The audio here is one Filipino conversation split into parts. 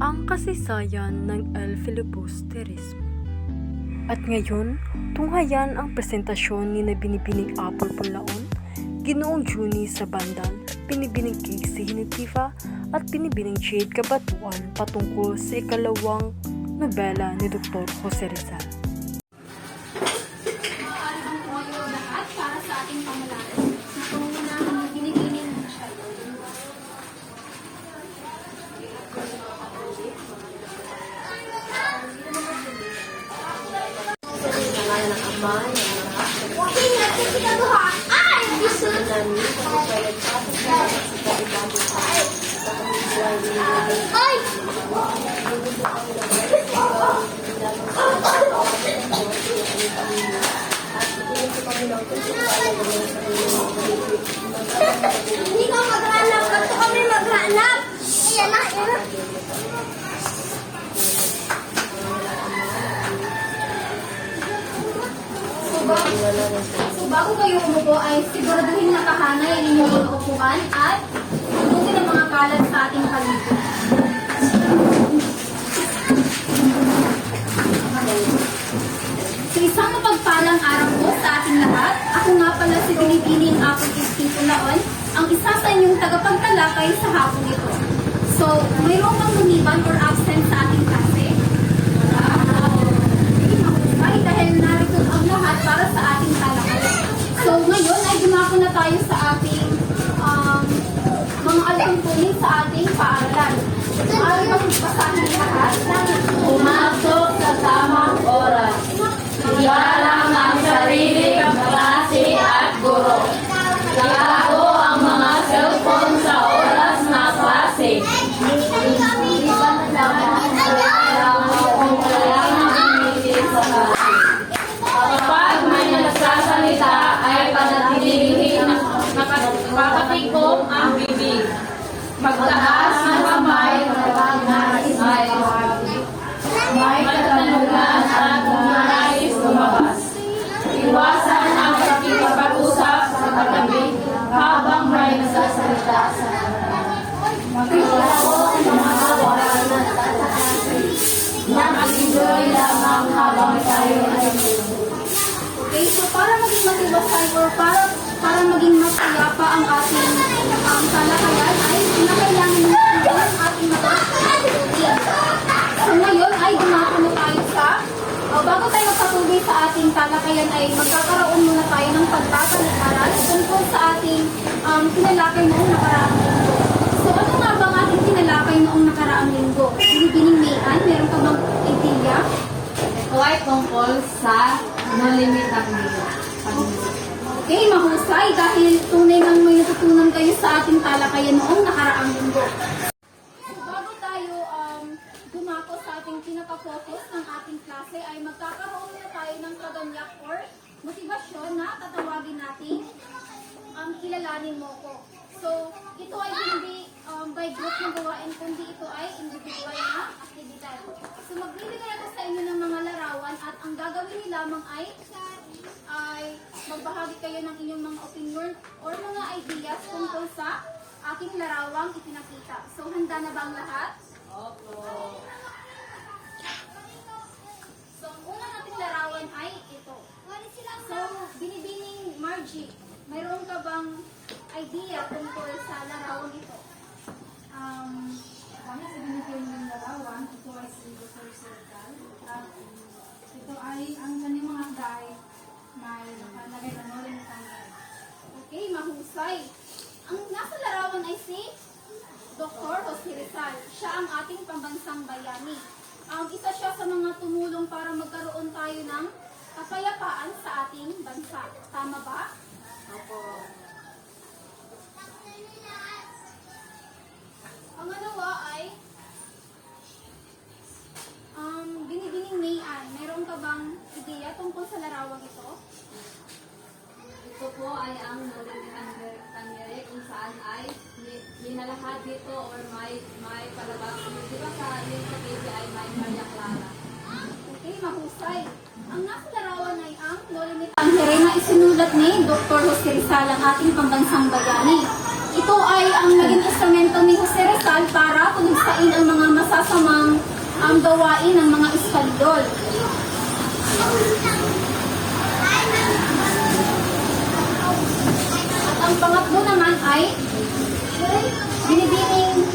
ang kasaysayan ng El Filibusterismo. At ngayon, tunghayan ang presentasyon ni na Binibining Apple Punlaon, Ginoong Juni sa Bandal, Binibining Casey Hinitifa at Binibining Jade Kabatuan patungkol sa ikalawang nobela ni Dr. Jose Rizal. Hindi ka maghanap, kasi kami maghanap. Ayan na, ayan na. So bago kayo umupo ay siguraduhin nakahanay ang inyong mga upuan at huwagin ang mga kalat sa ating paligid. So isang mapagpalang araw po sa ating lahat. Ako nga pala si Binibining Apple Casey Punlaon, ang isa sa inyong tagapagtalakay sa hapong ito. So, mayroong bang lumiban or absent sa ating klase? Ay, dahil narito ang lahat para sa ating talakayan. So, ngayon ay dumako na tayo sa ating mga alangkunin sa ating paaralan. Ay, basahin lahat ng Pumasok sa tamang oras. Igalang ang sarili ng klase at guro. Itago ang mga cellphone sa oras na klase. Kapag may nagsasalita ay panatilihin nakatikom ang bibig. Magtaas ng kamay may katanungan at nais lumabas. Iwasan ang pakikipag-usap sa katabi habang may nagsasalita sa magkakaroon ng mga oras na mag-enjoy lamang habang tayo ay Okay, so para maging matiwasay or para maging masaya pa ang ating talakayan ay kinakailangan natin ang ating mga So ngayon ay dumako na tayo sa bago tayo magpatuloy sa ating talakayan ay magkakaroon muna tayo ng pagtatalik-aral tungkol sa ating tinalakay noong nakaraang linggo. So ano nga ba ang ating tinalakay noong nakaraang linggo? Binibining Mayan, meron ka bang idea? ito ay tungkol sa nalimitang nila. Okay, mahusay dahil tunay nang may natutunan kayo sa ating talakayan noong nakaraang linggo. So bago tayo dumako sa ating pinaka-focus ng ating klase ay magkakaroon na tayo ng kaganyak or motivasyon na tatawagin natin kilalanin mo ko. So ito ay hindi by group na gawain kundi ito ay individual na aktibidad. So magbibigay ako sa inyo ng mga larawan at ang gagawin niyo lamang ay magbahagi kayo ng inyong mga opinion or mga ideas tungkol sa aking larawang ipinakita. So, handa na ba ang lahat? Opo. So, ang una nating larawan ay ito. So, Binibining Margie, mayroon ka bang idea tungkol sa larawang ito? Kami sa binibining larawan, ito ay si Dr. Rizal. Ito ay ang kanyang mga akday may nakalagay na norin ng tanggal. Okay, mahusay. Ang nasa larawan ay si Dr. Jose Rizal. Siya ang ating pambansang bayani. Isa siya sa mga tumulong para magkaroon tayo ng kapayapaan sa ating bansa. Tama ba? Opo. Ang alawa ay Binibining Mayan. Meron ka bang ideya tungkol sa larawang ito? Ito po ay ang nalimitang tangyari kung saan ay linalahad dito or may palabas. Di ba sa PJ ay may Maria Clara? Okay, mahusay. Ang nasa larawan ay ang No Limit Tanghiri na isinulat ni Dr. Jose Rizal, ang ating pambansang bayani. Ito Ito ay ang naging instrumento ni Jose Rizal para tulugsain ang mga masasamang gawain ng mga Espanyol. At ang pangatlo naman ay Binibining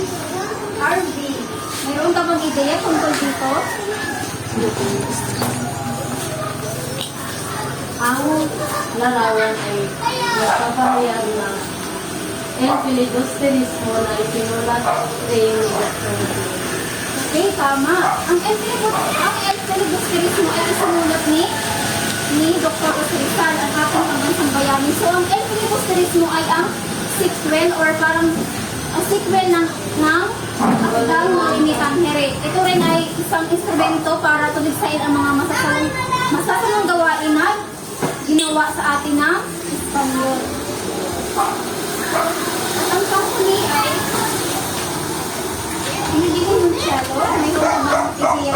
RV. Mayroon ka bang ideya tungkol dito? Ang larawan ay nagpapahayag ng El Filibusterismo na isinulat kay Dr. Okay, tama. Ang El Filibusterismo ay isinulat ni Dr. Jose Rizal, ang ating pambansang bayani. So, ang El Filibusterismo ay ang sequel or parang sequel ng Akdang Noli-me-Tangere. Ito rin ay isang instrumento para tuligsain ang mga masasamang gawain na ginawa sa atin ng Espanyol. At ang company ay Binibining Muchacho. May humamang ideya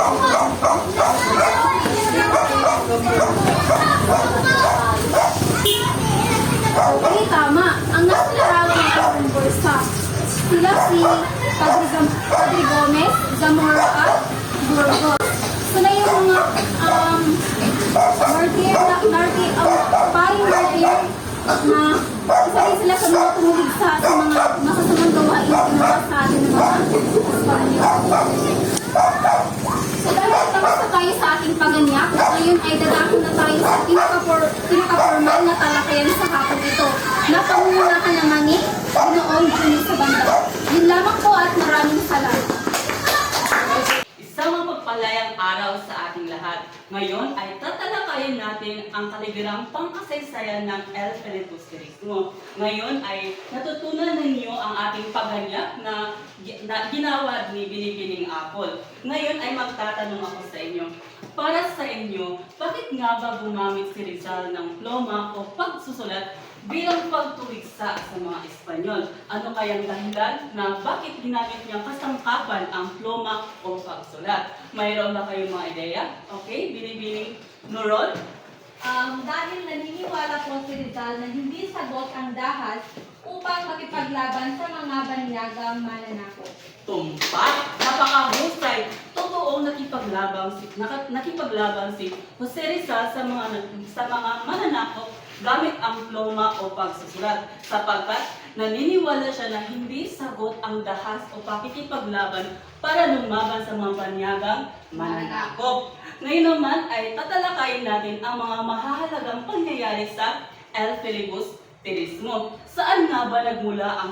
Okay, tama. Ang nasa larawan ng Parang Bursa, sila si Padre Gomez, Zamora at Burgos. Sila yung mga paring martyr na isa rin sila sa mga tumuligsa sa mga masasamang gawain na ginawa sa atin ng mga Espanyol. So dahil tapos na tayo sa ating paganyak, ngayon ay dadakon na tayo sa pinaka-formal na talakayan sa hapon ito na pangungunahan naman ni Ginoong Juni sa banda. Yun lamang po at maraming salamat. Isang mapagpalayang araw sa ating lahat. Ngayon ay tatalakayin natin ang kaligrang pang-kasaysayan ng El Filibusterismo. Ngayon ay natutunan ninyo ang ating paghanyak na ginawa ni Binibining Apple. Ngayon ay magtatanong ako sa inyo. Para sa inyo, bakit nga ba gumamit si Rizal ng pluma o pagsusulat bilang pagtuligsa sa mga Espanyol? Ano kayang dahilan na bakit ginamit niyang kasangkapan ang pluma o pagsulat? Mayroon ba kayong mga ideya? Okay, Binibining Nurol? Dahil naniniwala po si Rizal na hindi sagot ang dahas upang makipaglaban sa mga banyagang mananakop. Tumpak! Napakahusay! Totoo nakipaglaban si Jose Rizal sa mga mananakop gamit ang pluma o pagsusulat sapagkat naniniwala siya na hindi sagot ang dahas o pakikipaglaban para lumaban sa mga banyagang mananakop. Ngayon naman ay tatalakayin natin ang mga mahahalagang pangyayari sa El Filibusterismo. Saan nga ba nagmula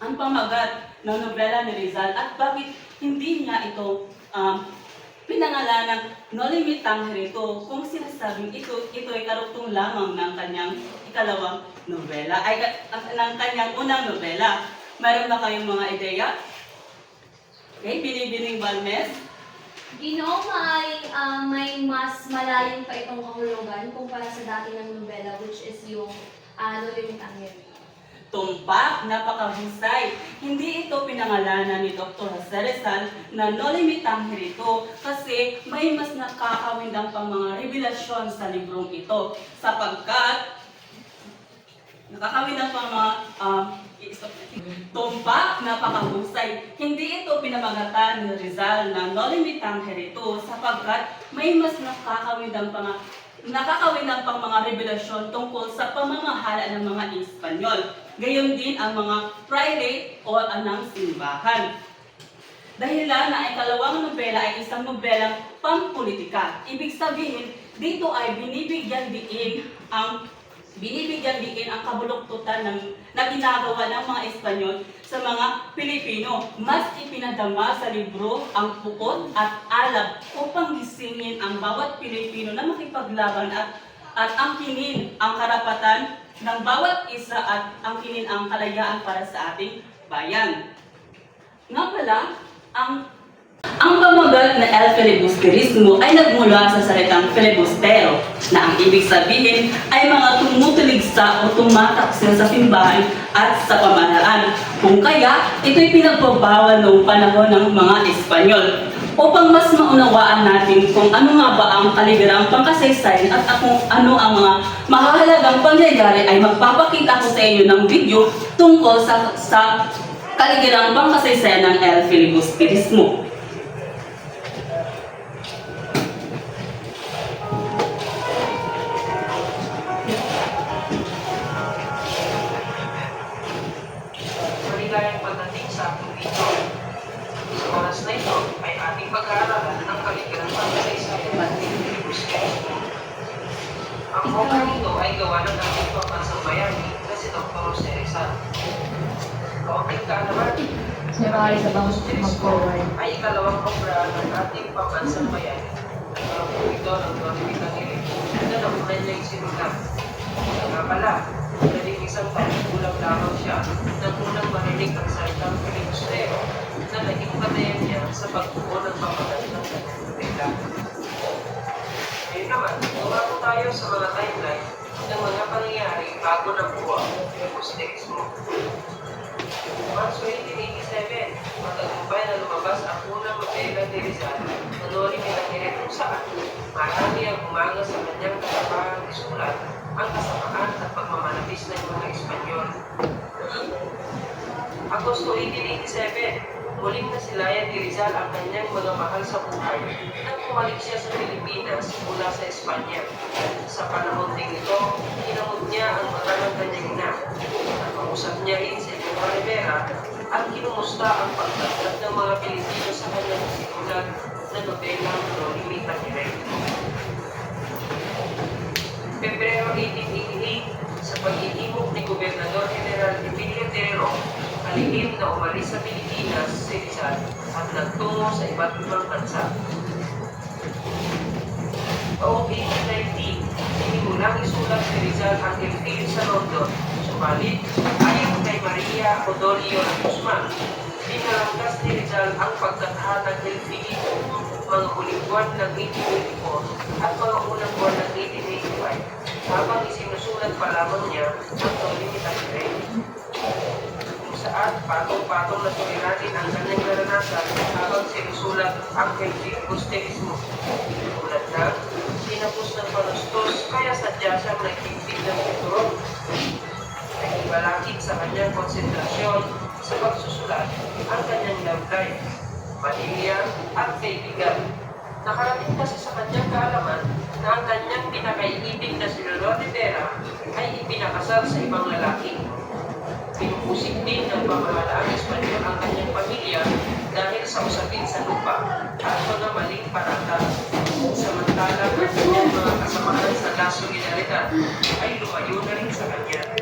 ang pamagat ng nobela ni Rizal at bakit hindi niya ito pinangalan ng Noli-me-Tangere kung sinasabing ito ay karugtong lamang ng kanyang ikalawang nobela, ng kanyang unang nobela. Mayroon ba kayong mga ideya? Okay, Binibining Balmes? Ginoong may mas malayong pa itong kahulugan kumpara sa dati ng nobela, which is yung Noli-me-Tangere. Tumpak, napakahusay. Hindi ito pinangalanan ni Dr. Jose Rizal na Noli-me-Tangere kasi may mas nakakawindang pang mga revelasyon sa librong ito sapagkat nakakawindang pang mga tumpak, napakahusay. Hindi ito pinamagatan ni Rizal na Noli-me-Tangere sapagkat may mas nakakawindang pang mga revelasyon tungkol sa pamamahala ng mga Espanyol. Gayon din ang mga prelate o ng simbahan. Dahilan na ang ikalawang nobela ay isang nobelang pampolitika. Ibig sabihin, dito ay binibigyan diin ang kabuluktutan na ginagawa ng mga Espanyol sa mga Pilipino. Mas ipinadama sa libro ang pukot at alab upang gisingin ang bawat Pilipino na makipaglaban at angkinin ang karapatan ng bawat isa at angkinin ang kalayaan para sa ating bayan. Nga pala, ang pamagat na El Filibusterismo ay nagmula sa salitang filibustero na ang ibig sabihin ay mga tumutuligsa o tumataksil sa simbahan at sa pamahalaan. Kung kaya, ito'y pinagbabawal noong panahon ng mga Espanyol. upang mas maunawaan natin kung ano nga ba ang kaligarang pangkasaysayan at kung ano ang mga mahalagang pangyayari ay magpapakita ko sa inyo ng video tungkol sa kaligarang pangkasaysayan ng El Filibusterismo. Maligayang pagdating sa ating video. Sa oras na ito ay ating pag-aaralan ng kaligarang pagkasaysayan ng Filibusterismo. Ang obra nito ay gawa ng ating pambansang bayani na si Dr. Jose Rizal. Kaunting kaalaman, ang Filibusterismo ay ikalawang obra ng ating pambansang bayani. Ang ito ng Don Miguel na nakunan niya yung sinulat. Nga pala, daling isang pagkulang lamang siya nang unang marinig ang salitang Filibustero na naging patayan niya sa pagbuo ng pamagat ng kanyang nobela. Ngayon naman, tumako tayo sa mga timeline ng mga pangyayari bago nabuo ang Filibusterismo. March 1887, matagumpay na lumabas ang unang nobela ni Rizal na Noli Me Tangere kung saan marami ang umanga sa kanyang katapahang isulat ang kasamaan at pagmamanapis ng mga Espanyol. Agosto 1887, muling nasilayan ni Rizal ang kanyang mga mahal sa buhay nang bumalik siya sa Pilipinas mula sa Espanya. Sa panahon ding ito, kinamot niya ang mata ng kanyang ina. Nakausap niya rin si Primo Rivera at kinumusta ang pagdagdag ng mga Pilipino sa kanyang sinulat na nobela Noli Me Tangere. Pebrero 1888, sa pag-iimok ni Gobernador General Emilio Terero, kalihim na umalis sa Pilipinas si Rizal at nagtungo sa iba't ibang bansa. Taong 1890, sinimulang isulat si Rizal ang Elfil sa London, subalit ayon kay Maria Odolio Guzman, pinalanggas ni Rizal ang pagkatahan ng Elfil mga huling buwan ng 1884 at mga unang buwan ng 1885, habang isinusulat pa lamang niya ang Noli Me Tangere. Kung saan patong-patong na suliratin ang kanyang naranasan habang sinusulat ang El Filibusterismo. Tulad na, tinapos ng panustos kaya sadya siyang nagtigtig ng tuturog. Nagibalakid sa kanyang konsentrasyon sa pagsusulat ang kanyang love life, pamilya at kaibigan. Nakarating kasi sa kanyang kaalaman na ang kanyang pinakaiibig na si Lolo Rivera ay ipinakasal sa ibang lalaki. Pinupusik din ng pamahalaang Espanyol ang kanyang pamilya dahil sa usapin sa lupa at mga maling parata. Samantalang ang kanyang mga kasamaan sa La Solidaridad ay lumayo na rin sa kanya.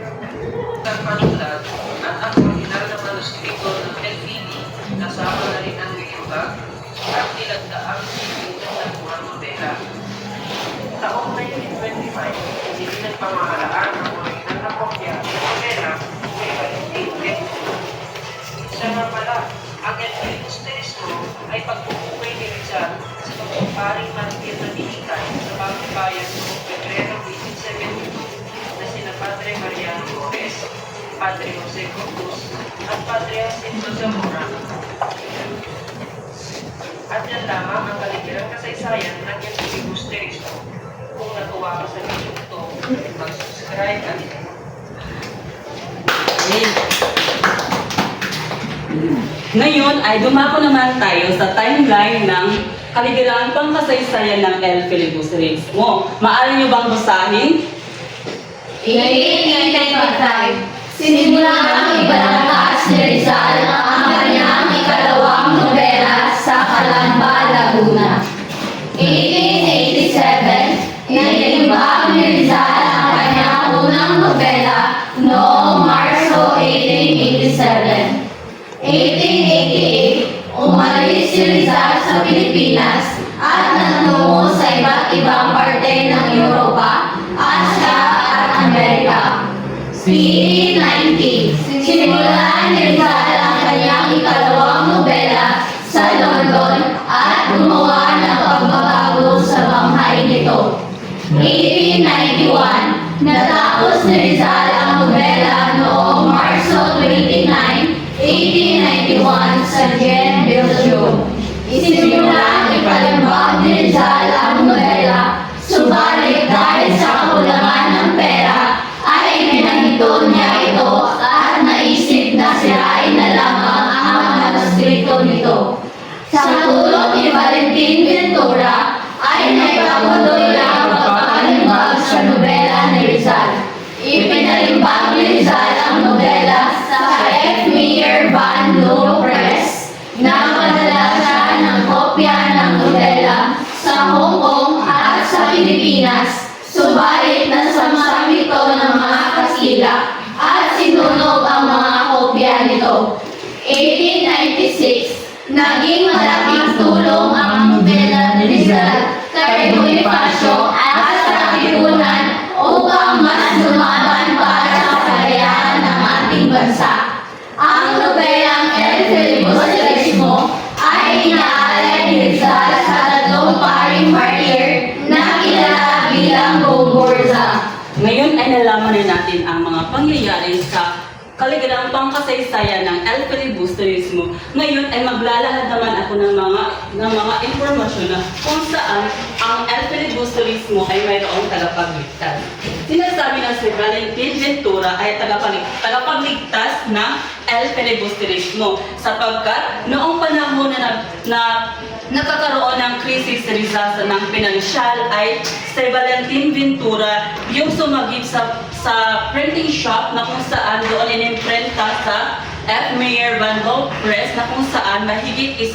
Ang panulat at ang original na manuskripto ng LPD kasama na rin ang Williambag at nilagdaang sipin ng nagpuang nobela. Taong 1925, hindi nagpamahalaan ang original na kopya ng nobela kay Valentin Lecco. Siya nga pala, ang El Filibusterismo ay pagpupukay ni Rizal sa pagpaparing martir na dinikay sa bagong bayan noong Pebrero 1872 na sina Padre Mariano Flores, Padre Jose Corpus at Padre Jacinto Zamora. At yan lamang ang kaligarang kasaysayan ng El Filibusterismo. Kung natuwa ka sa video ito, mag-subscribe at Ngayon ay dumako naman tayo sa timeline ng kaligarang pangkasaysayan ng El Filibusterismo. Maaari niyo bang basahin? 1895, sinimula ang ibalangkas ni Rizal ang kanyang ikalawang nobela sa Calamba, Laguna. 1887, inilimbag ni Rizal ang kanyang unang nobela noong Marso 1887. 1888, umalis si Rizal sa Pilipinas at nanungo sa iba't ibang parte ng Europa, Asia at Amerika. 1890, sinimulan ni Rizal ang kanyang ikalawang nobela sa London at gumawa ng pagbabago sa banghay nito. 1891, natapos ni Rizal ang nobela noong Marso 29, 1891 sa Gent, Belgium. Isinimula dulot ni Valentin Ventura ay naipagpatuloy ang pagpapalimbag sa nobela ni Rizal. Ipinalimbag ni Rizal ang nobela sa F. Meyer Van Loo Press. Nagpadala siya ng kopya ng nobela sa Hong Kong at sa Pilipinas. Subalit nasamsam ito ng mga Kastila at sinunog ang mga kopya nito. 1896, naging malaking tulong ang nobela ni Rizal kay Bonifacio at sa Katipunan upang mas lumaban para sa kalayaan ng ating bansa. Ang nobelang El Filibusterismo ay inaalay ni Rizal sa tatlong paring martir na kilala bilang Gomborza. Ngayon ay nalaman na natin ang mga pangyayari sa kaligalang pangkasaysayan ng El Filibusterismo. Ngayon ay maglalahad naman ako ng mga impormasyon na kung saan ang El Filibusterismo ay mayroong tagapagligtas. Sinasabi na si Valentin Ventura ay tagapagligtas ng El Filibusterismo sapagkat noong panahon na nagkakaroon ng krisis sa Rizal ng pinansyal ay si Valentin Ventura yung sumagip sa printing shop na kung saan doon inimprenta sa F. Meyer Van Loo Press na kung saan mahigit 100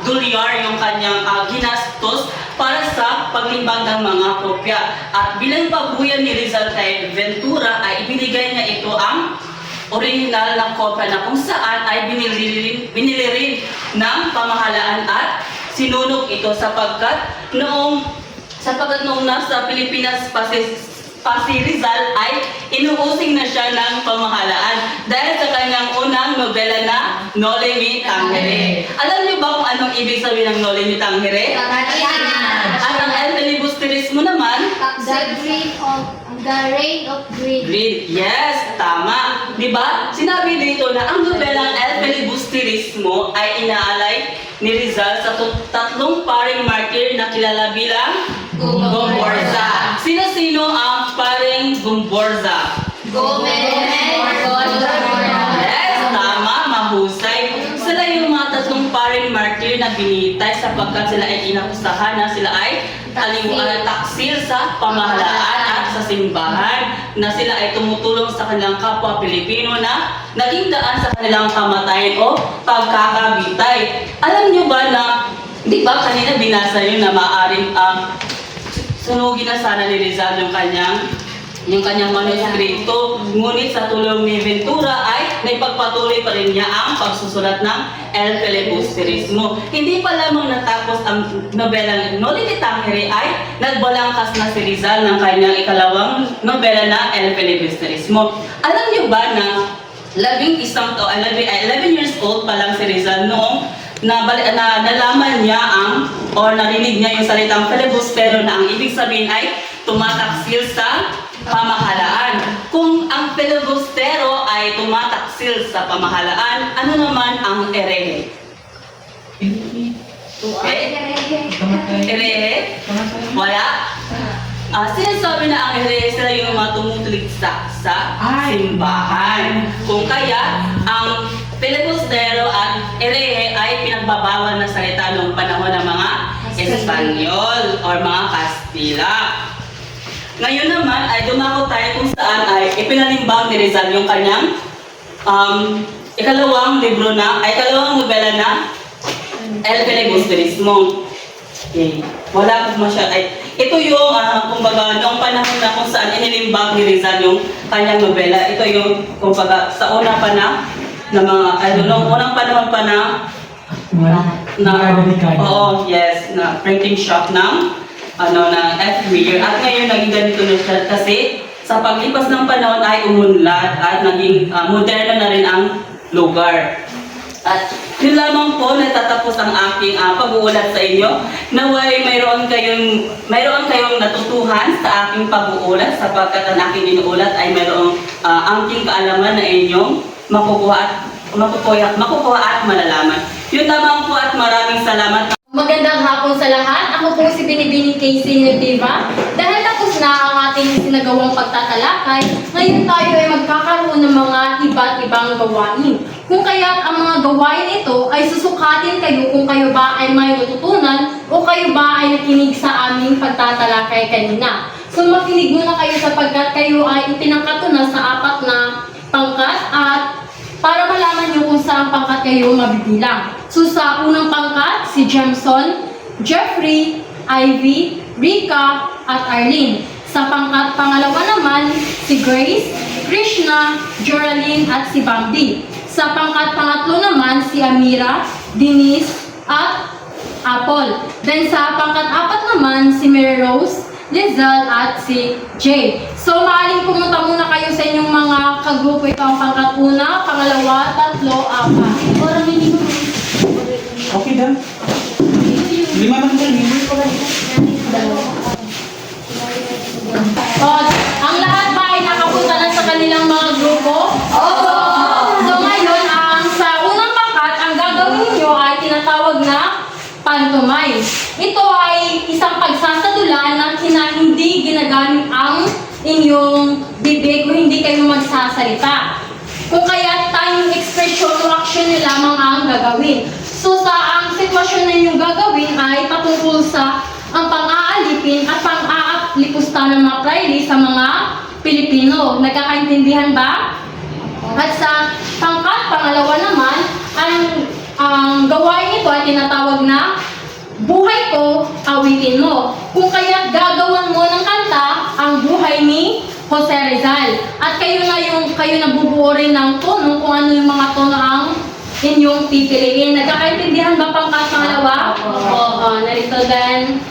dolyar yung kanyang ginastos para sa paglimbag ng mga kopya. At bilang pabuyan ni Rizal kay Ventura ay ibinigay niya ito ang original ng kopya na kung saan ay binili rin ng pamahalaan at sinunog ito sapagkat noong nasa Pilipinas pa si Rizal ay inuusig na siya ng pamahalaan dahil sa kanyang unang nobela na Noli Me Tangere. Alam niyo ba kung anong ibig sabihin ng Noli Me Tangere? At ang El Filibusterismo naman, The reign of greed. Greed. Yes, tama. Di ba? Sinabi dito na ang nobelang El Filibusterismo ay inaalay ni Rizal sa tatlong paring martir na kilala bilang Gomborza. Sino-sino ang paring Gomborza? Yes, tama, mahusay. Sila yung mga tatlong paring martir na binitay sapagkat sila ay inakusahan na sila ay taksil sa pamahalaan at sa simbahan na sila ay tumutulong sa kanilang kapwa Pilipino na naging daan sa kanilang kamatayan o pagkakabitay. Alam nyo ba na, di ba kanina binasa nyo na maaaring sunugin na sana ni Rizal yung kanyang manuskrito, ngunit sa tulong ni Ventura ay naipagpatuloy pa rin niya ang pagsusulat ng El Filibusterismo. Hindi pa lamang natapos ang nobelang Noli Me Tangere ay nagbalangkas na si Rizal ng kanyang ikalawang nobela na El Filibusterismo. Alam niyo ba na 11 years old pa lang si Rizal noong nalaman niya narinig niya yung salitang filibustero na ang ibig sabihin ay tumataksil sa pamahalaan. Kung ang filibustero ay tumataksil sa pamahalaan, ano naman ang erehe? Erehe? Wala? Sinasabi na ang erehe sila yung mga tumutuligsa sa simbahan. Kung kaya, ang filibustero at erehe ay pinagbabawal na salita noong panahon ng mga Espanyol or mga Kastila. Ngayon naman ay dumako tayo kung saan ay ipinalimbag ni Rizal yung kanyang ikalawang nobela na El Filibusterismo. Okay. Wala po ito yung kumbaga noong panahon na kung saan inilimbag ni Rizal yung kanyang nobela. Ito yung kumbaga sa una pa na noong unang panahon pa na printing shop ng F. Meyer. At ngayon naging ganito na siya kasi sa paglipas ng panahon ay umunlad at naging moderno na rin ang lugar. At yun lamang po natatapos ang aking pag-uulat sa inyo. Naway mayroon kayong natutuhan sa aking pag-uulat sapagkat ang aking inuulat ay mayroong angking kaalaman na inyong makukuha at malalaman. Yun lamang po at maraming salamat. Magandang hapon sa lahat. Ako po si Binibining Casey Nagdiva. Dahil tapos na ang ating ating sinagawang pagtatalakay, ngayon tayo ay magkakaroon ng mga iba't ibang gawain. Kung kaya't ang mga gawain ito ay susukatin kayo kung kayo ba ay may natutunan o kayo ba ay nakinig sa aming pagtatalakay kanina. So makinig muna kayo sapagkat kayo ay itinangkat na sa 4 na pangkat at para malaman nyo kung saan pangkat kayo mabibilang. So sa unang pangkat, si Jameson, Jeffrey, Ivy, Rika, at Arlene. Sa pangkat pangalawa naman, si Grace, Krishna, Joraline, at si Bambi. Sa pangkat pangatlo naman, si Amira, Denise, at Apple. Then sa pangkat 4 naman, si Mary Rose, Lizelle, at si Jay. So maaaring pumunta muna kayo sa inyong mga kagrupo. Ito ang pangkat 1, pangalawa, 3, 4. Or minimum. Okay dah. 5 man ko, 5 ko lang. Ang lahat ba ay nakapunta na sa kanilang mga grupo? Oo! So ngayon, sa unang pangkat, ang gagawin niyo ay tinatawag na pantomime. Ito ay isang pagsasadula na hindi ginagamit ang inyong bibig o hindi kayo magsasalita. Kung kaya tayong expression o action nyo lamang ang gagawin. So sa ang sitwasyon na inyong gagawin ay patungkol sa ang pang-aalipin at pang-aalipusta ng mga praile sa mga Pilipino. Nagkakaintindihan ba? At sa pangkat pangalawa naman, ang gawain ito ay tinatawag na buhay ko, awitin mo. Kung kaya't gagawan mo ng kanta ang buhay ni Jose Rizal. At kayo na bubuo rin ng tono kung ano yung mga tono ang inyong pipiliin. Nagkakaintindihan ba pangkat pangalawa? Oo. Narito din.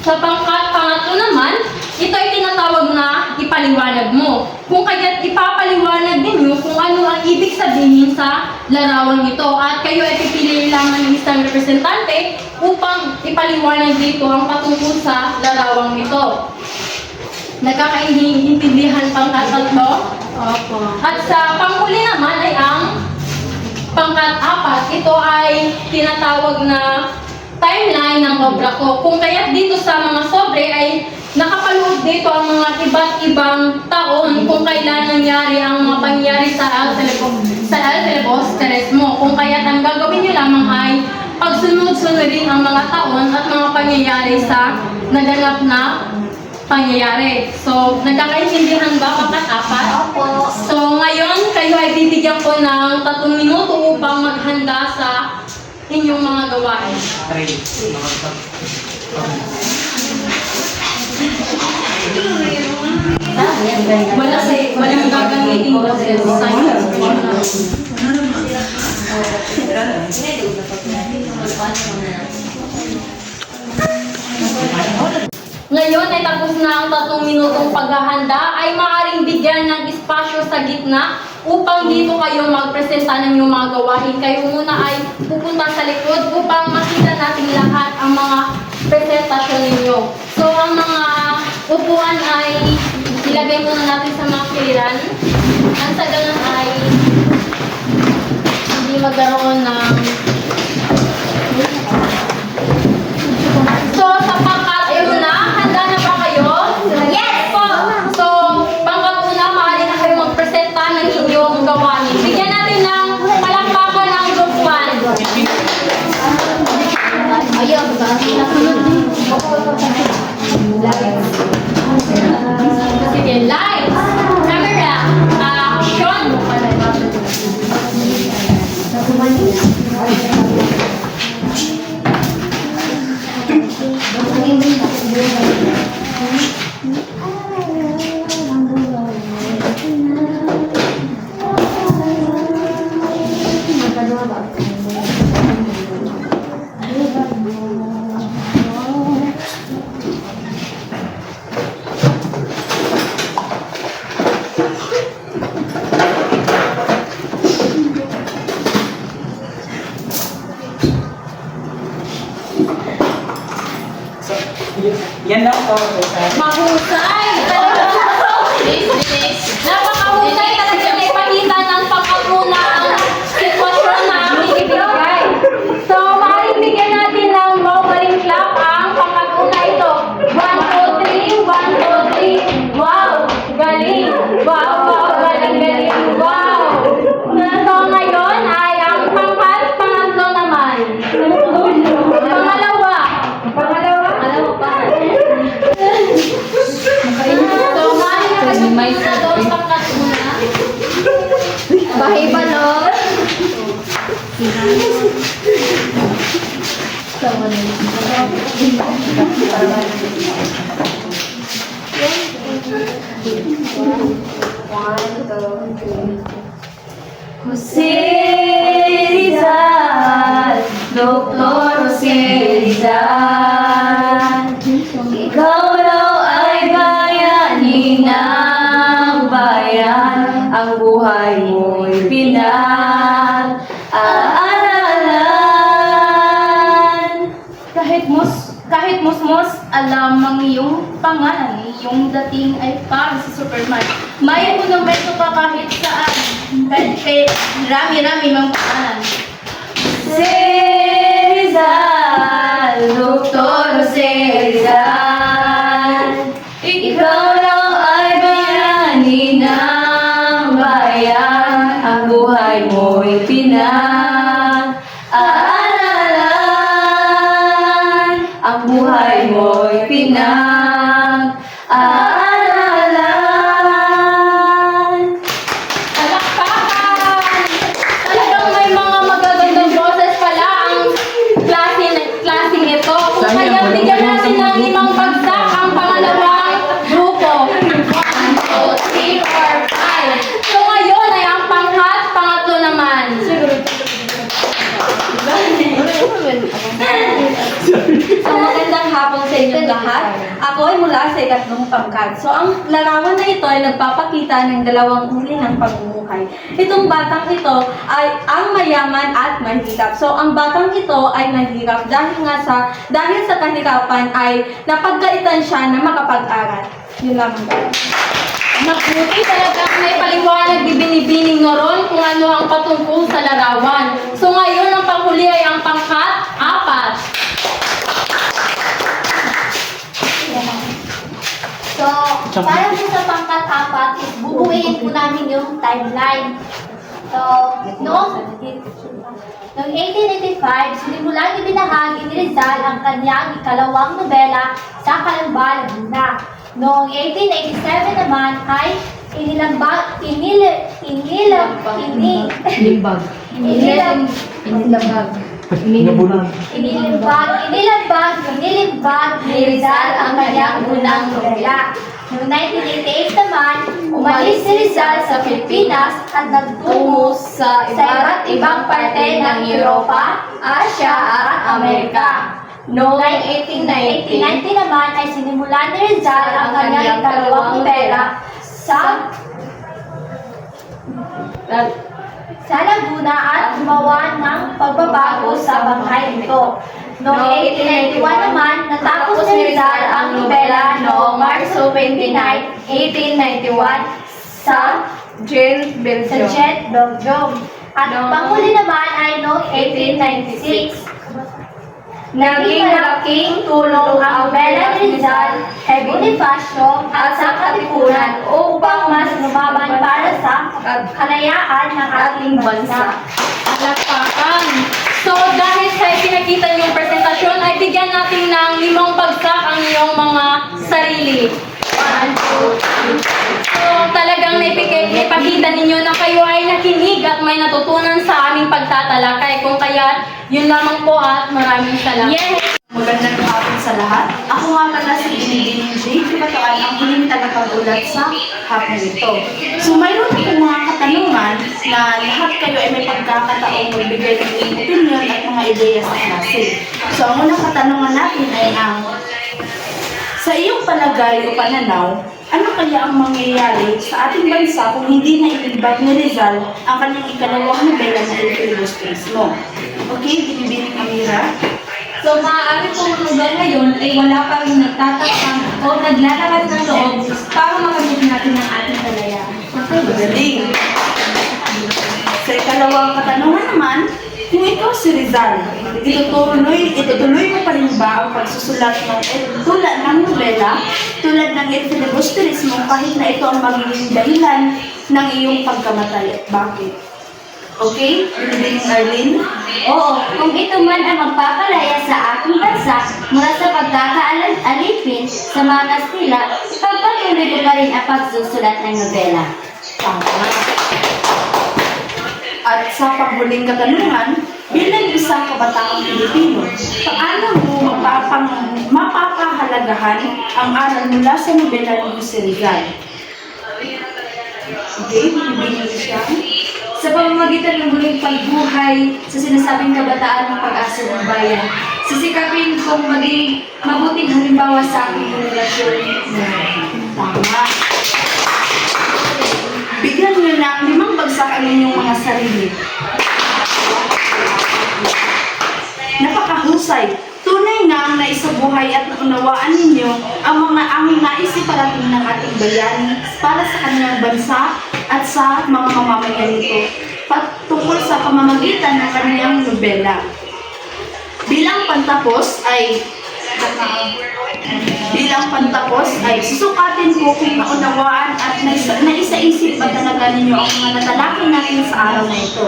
Sa pangkat pangatlo naman, ito ay tinatawag na ipaliwanag mo. Kung kaya't ipapaliwanag ninyo kung ano ang ibig sabihin sa larawang ito. At kayo ay pipili lamang ng isang representante upang ipaliwanag dito ang patungkol sa larawang ito. Nagkakaintindihan pangkat 3? Opo. At sa panghuli naman ay ang pangkat 4. Ito ay tinatawag na timeline ng obra ko. Kung kaya't dito sa mga sobre ay nakapaloob dito ang mga iba't ibang taon kung kailan nangyari ang mga pangyayari sa El Telebos Teresmo. Kung kaya't ang gagawin nyo lamang ay pagsunod-sunodin ang mga taon at mga pangyayari sa naganap na pangyayari. So, nagkakaintindihan ba pangkat 4? Opo. So, ngayon kayo ay bibigyan ko ng 3 minuto upang maghanda sa inyong mga gawain. Walang gagamitin ko sa Ngayon ay tapos na ang 3 minutong paghahanda ay maaaring bigyan ng espasyo sa gitna upang dito kayo magpresenta ng inyong mga gawain. Kayo muna ay pupunta sa likod upang makita natin lahat ang mga presentasyon ninyo. So ang mga upuan ay ilagay muna natin sa mga kiliran. Ang sa ganun ay hindi magkaroon ng so sa pangkat una, handa na ba kayo? Yes po! So, pangkat una, maaari na kayo magpresenta ng inyong gawain. Bigyan natin ng palakpakan ng group 1. Ayun, sige, lights, camera, action! Yan lang to. Mahusay! Napakahusay talaga na ipakita ng pagkakunang sitwasyon na aming ibigay. So, maaaring bigyan natin ng maugaling clap ang pangkatuna ito. 1, 2, 3, 1, 2, 3, 1, Jose Rizal, Dr. Jose Rizal, ikaw raw ay bayani ng bayan, ang buhay mo'y pinag-aaralan. Kahit musmos, alam ang iyong pangalan, iyong dating ay parang si Superman. May monumento ka kahit saan, kahit rami-rami mang pangalan. Jose Rizal, Dr. Jose Rizal, ikaw raw ay bayani ng bayan, ang buhay mo'y pinag-aaralan, ang buhay mo'y pinag-aaralan. Palakpakan! Talagang may mga magagandang boses pala ang klaseng ito. Kung kaya bigyan natin ng 5 bagsak ang pangalawang grupo. 1, 2, 3, 4, 5. So ngayon ay ang pangatlo naman. So magandang hapon sa inyong lahat. Ako ay mula sa 3 pangkat. So ang larawan na ito ay nagpapakita ng dalawang uri ng pamumuhay. Itong batang ito ay ang mayaman at mahirap. So ang batang ito ay mahirap dahil sa kahirapan ay napagkaitan siya na makapag-aral. Yun lamang tayo. Mabuti talagang may paliwanag di binibining noron kung ano ang patungkol sa larawan. So ngayon ang panghuli ay ang pangkat-4. So, para po sa pangkat-4, is bubuuin po namin yung timeline. So, noong 1885, sinimulang ibinahagi ni Rizal ang kanyang ikalawang nobela sa Calamba, Laguna. Noong 1887 naman ay inilimbag ni Rizal ang kanyang unang nobela. Noong 1988 naman, umalis si Rizal sa Pilipinas at nagtungo sa iba't ibang parte ng Europa, Asia at Amerika. Noong 1890 naman ay sinimula ni Rizal ang kanyang ikalawang nobela sa Laguna at gumawa ng pagbabago sa banghay nito. Noong 1891 naman, natapos ni Rizal ang nobela noong Marso 29, 1891 sa Ghent, Belgium. At panghuli naman ay noong 1896. Naging malaking tulong ang nobela ni Rizal kay Bonifacio at sa Katipunan upang mas lumaban para sa kalayaan ng ating bansa. Palakpakan! So dahil sa pinakita niyong presentasyon ay bigyan natin ng 5 bagsak ang iyong mga sarili. 1, 2, 3. So talagang naipakita ninyo na kayo ay nakinig at may natutunan sa aming pagtatalakay. Kung kaya, yun lamang po at maraming salamat. Yes! Magandang hapon sa lahat. Ako nga pala si Iniling J. Patuan, ang huling tagapagulat sa hapon ito. So mayroon akong mga katanungan na lahat kayo ay may pagkakataong magbigay ng iyong opinion at mga ideya sa klase. So ang unang katanungan natin ay sa iyong palagay o pananaw, ano kaya ang mangyayari sa ating bansa kung hindi na inilibag ni Rizal ang kanyang ikalawang nobela na El Filibustrismo? Okay, Binibining Amira? So, maaari pong hanggang ngayon ay wala pa rin nagtatakang o naglalakas ng loob para makamit natin ang ating kalayaan. Magaling. Sa ikalawang katanungan naman, kung ikaw si Rizal, itutuloy mo pa rin ba ang pagsusulat ng tulad ng nobela, tulad ng El Filibustrismo kahit na ito ang magiging dahilan ng iyong pagkamatay? Bakit? Okay? Arlene? Oo, kung ito man ang magpapalaya sa aking bansa mula sa pagkakaalipin sa mga Kastila, ipagpatuloy ko pa rin ang pagsusulat ng nobela. Tama. At sa panghuling katanungan, kabataang Pilipino, paano mo mapapahalagahan ang aral mula sa nobela ni Jose Rizal? Okay, bibigyan ko siya. Sa pamamagitan ng muling pagbuhay sa sinasabing kabataan ng pag-asa ng bayan, sisikapin kong maging mabuting halimbawa sa aking generasyon. Tama. Bigyan nyo ng 5 bagsak ang inyong mga sarili. Napakahusay. Tunay nga ang naisabuhay at naunawaan ninyo ang mga aming nais iparating ng ating bayani para sa kanilang bansa at sa mga mamamayan nito patungkol sa pamamagitan ng kanilang nobela. Bilang pantapos ay susukatin ko kung naunawaan at naisaisip ba talaga ninyo ang mga natalakay natin sa araw na ito.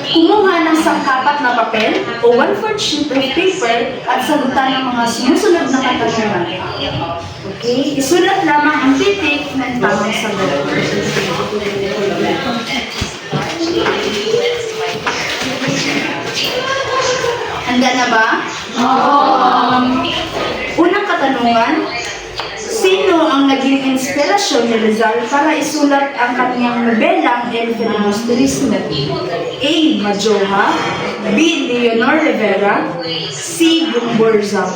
Kumuha ng sangkapat na papel o 1/4 sheet of paper at sagutan ng mga sumusunod na katanungan. Okay? Isulat lamang ang titik ng tamang sagot. Handa na ba? Unang katanungan, sino ang naging inspirasyon ni Rizal para isulat ang kanyang nobelang El Filibusterismo? A. Majoha, B. Leonor Rivera, C. Gumborza.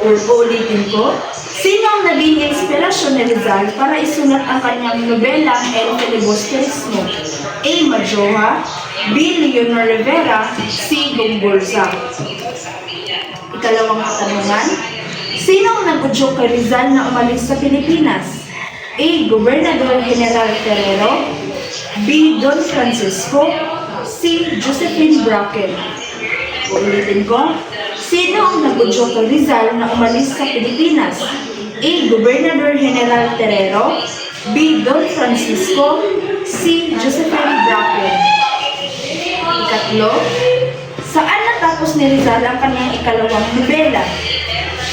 Ulitin ko, sino ang naging inspirasyon ni Rizal para isulat ang kanyang nobelang El Filibusterismo? A. Majoha, B. Leonor Rivera, C. Gumborza. Ikalawang katanungan, sino ang nag-udyok kay Rizal na umalis sa Pilipinas? A. Gobernador General Terrero, B. Don Francisco, C. Josephine Bracken. Ulitin ko, sino ang nag-udyok kay Rizal na umalis sa Pilipinas? A. Gobernador General Terrero, B. Don Francisco, C. Josephine Bracken. Ikatlo, saan natapos ni Rizal ang kanyang ikalawang nobela?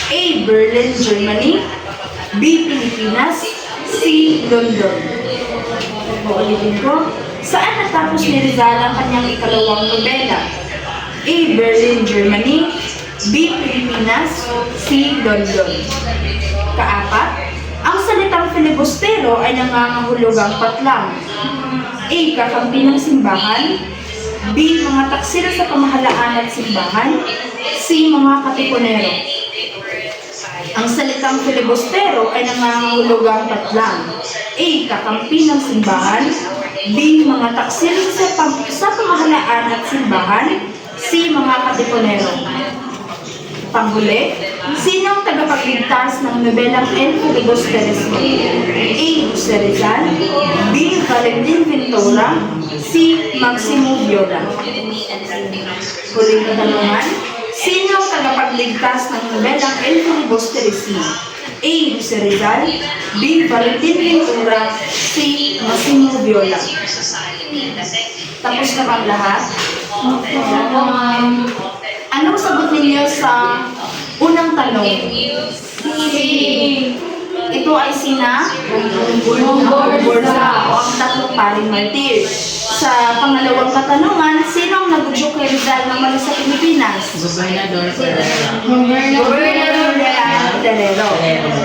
A. Berlin, Germany, B. Pilipinas, C. London. Uulitin ko, saan natapos ni Rizal ang kanyang ikalawang nobela? A. Berlin, Germany, B. Pilipinas, C. London. Kaapat, ang salitang filibustero ay nangangahulugang patlang. A. Kakampi ng simbahan, B. Mga taksil sa pamahalaan at simbahan, C. Mga katipunero. Ang salitang filibustero ay nangangahulugang patlang. A. Kakampi ng simbahan, B. Mga taksil sa pamahalaan at simbahan, C. Mga katipunero. Panghuli, sino ang tagapagligtas ng nobelang El Filibusterismo? A. Jose Rizal, B. Valentin Ventura, C. Maximo Viola. Huling katanungan, sino ang tagapagligtas ng nobelang El Filibusterismo? A. Jose Rizal, B. Valentin Ventura, C. Maximo Viola. Tapos na bang lahat? Anong sagot ninyo sa unang tanong? Ito ay sina? Gumborza o ang tatlong paring martir. Sa pangalawang katanungan, sino ang nag-udyok kay Rizal na umalis sa Pilipinas? Gobernador Terrero.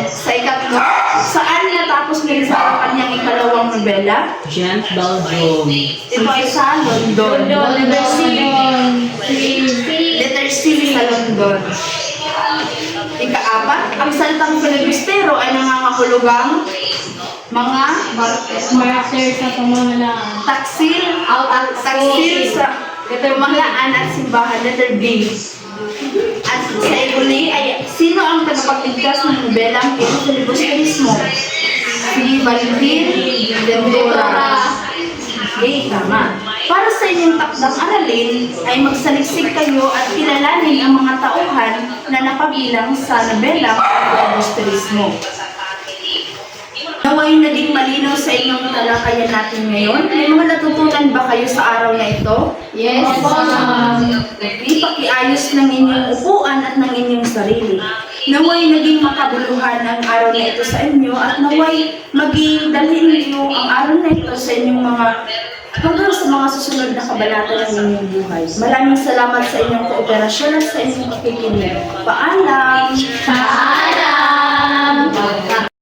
Sa ikatlo, saan natapos ni Rizal ang kanyang ikalawang nobela? Gent, Belgium. Ito ay sa London. Letter C sa London. Ikaapat, ang salitang filibustero ay nangangahulugang mga Martyr sa pamahalaan. taksil sa pamahalaan at simbahan. Letter B. At sa ikuli ay sino ang tagapagligtas ng nobelang El Filibusterismo? Si Valentin Ventura. Okay, tama. Para sa inyong takdang aralin ay magsaliksik kayo at kilalanin ang mga tauhan na napabilang sa nobelang El Filibusterismo. Naway naging malinaw sa inyong talakayan natin ngayon. May mga natutunan ba kayo sa araw na ito? Yes, Okay, pakiayos ng inyong upuan at ng inyong sarili. Naway naging makabuluhan ang araw na ito sa inyo at naway maging dalhin niyo ang araw na ito sa inyong mga hanggang sa mga susunod na kabanata ng inyong buhay. Maraming salamat sa inyong kooperasyon at sa inyong pakikinig. Paalam! Paalam!